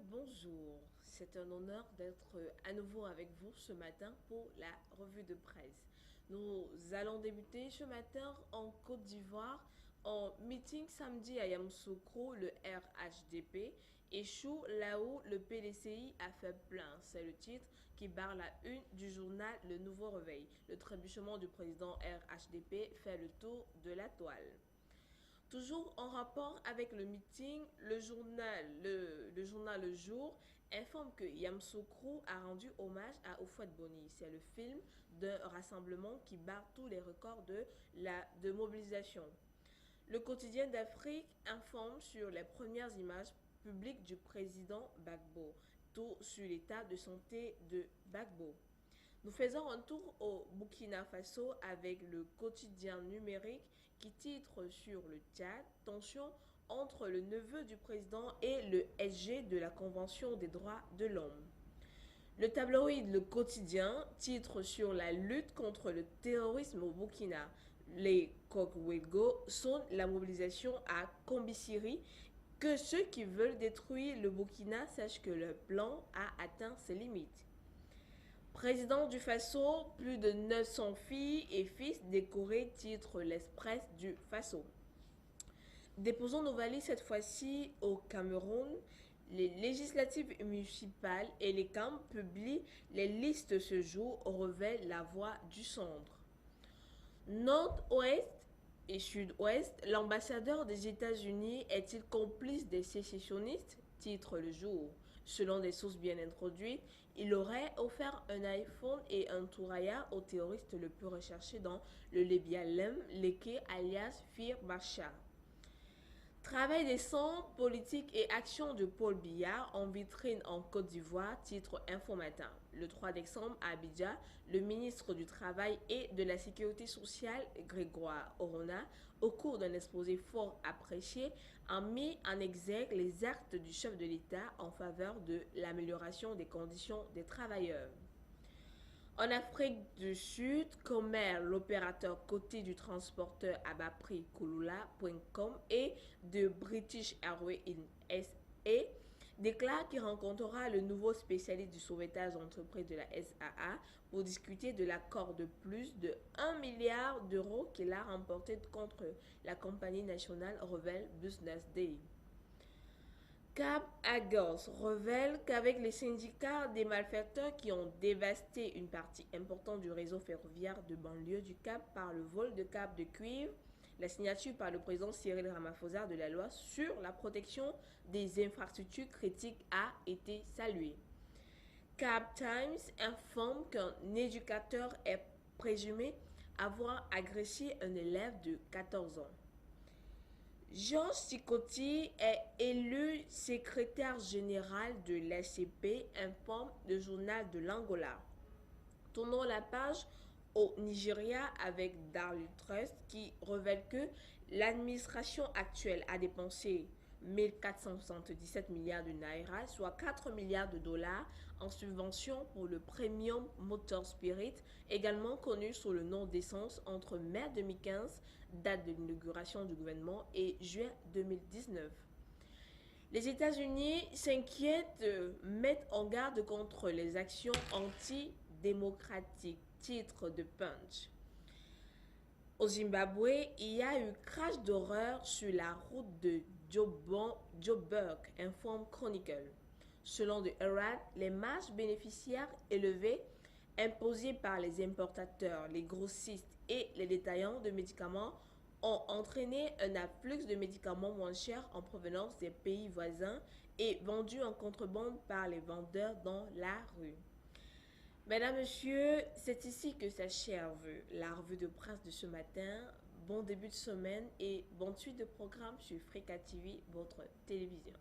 bonjour. C'est un honneur d'être à nouveau avec vous ce matin pour la revue de presse. Nous allons débuter ce matin en Côte d'Ivoire en meeting samedi à Yamoussoukro. Le RHDP échoue là où le PDCI a fait plein. C'est le titre qui barre la une du journal Le Nouveau Réveil. Le trébuchement du président RHDP fait le tour de la toile. Toujours en rapport avec le meeting, le journal Le Jour informe que Yamoussoukro a rendu hommage à Houphouët-Boigny. C'est le film d'un rassemblement qui bat tous les records de mobilisation. Le quotidien d'Afrique informe sur les premières images publiques du président Gbagbo, tout sur l'état de santé de Gbagbo. Nous faisons un tour au Burkina Faso avec le quotidien numérique qui titre sur le Tchad tension entre le neveu du président et le SG de la Convention des droits de l'homme. Le tabloïd Le Quotidien titre sur la lutte contre le terrorisme au Burkina. Les Kokwego sont la mobilisation à Kombisiri. Que ceux qui veulent détruire le Burkina sachent que leur plan a atteint ses limites. Président du Faso, plus de 900 filles et fils décorés, titre l'Express du Faso. Déposons nos valises cette fois-ci au Cameroun. Les législatives municipales et les camps publient les listes ce jour, révèle la voix du centre. Nord-Ouest et Sud-Ouest, l'ambassadeur des États-Unis est-il complice des sécessionnistes? Titre le jour. Selon des sources bien introduites, il aurait offert un iPhone et un Touraya au terroriste le plus recherché dans le Libya Lem Leke alias Fir Bacha. Travail décent, politique et action de Paul Biya en vitrine en Côte d'Ivoire, titre Info Matin. Le 3 décembre à Abidjan, le ministre du Travail et de la Sécurité sociale, Grégoire Orona, au cours d'un exposé fort apprécié, a mis en exergue les actes du chef de l'État en faveur de l'amélioration des conditions des travailleurs. En Afrique du Sud, Comer, l'opérateur coté du transporteur à bas prix Kulula.com et de British Airways in SA, déclare qu'il rencontrera le nouveau spécialiste du sauvetage d'entreprise de la SAA pour discuter de l'accord de plus de 1 milliard d'euros qu'il a remporté contre la compagnie nationale Revel Business Day. Cap Agos révèle qu'avec les syndicats des malfaiteurs qui ont dévasté une partie importante du réseau ferroviaire de banlieue du Cap par le vol de câbles de cuivre, la signature par le président Cyril Ramaphosa de la loi sur la protection des infrastructures critiques a été saluée. Cap Times informe qu'un éducateur est présumé avoir agressé un élève de 14 ans. Georges Sikoti est élu secrétaire général de l'ACP, informe le journal de l'Angola. Tournons la page au Nigeria avec Darly Trust qui révèle que l'administration actuelle a dépensé 1477 milliards de naira, soit 4 milliards de dollars en subventions pour le Premium Motor Spirit, également connu sous le nom d'essence entre mai 2015, date de l'inauguration du gouvernement, et juin 2019. Les États-Unis s'inquiètent, mettent en garde contre les actions antidémocratiques. Titre de Punch. Au Zimbabwe, il y a eu crash d'horreur sur la route de Joburg, informe Chronicle. Selon The Herald, les marges bénéficiaires élevées imposées par les importateurs, les grossistes et les détaillants de médicaments ont entraîné un afflux de médicaments moins chers en provenance des pays voisins et vendus en contrebande par les vendeurs dans la rue. Mesdames, Messieurs, c'est ici que s'achève la revue de presse de ce matin. Bon début de semaine et bonne suite de programme sur Frika TV, votre télévision.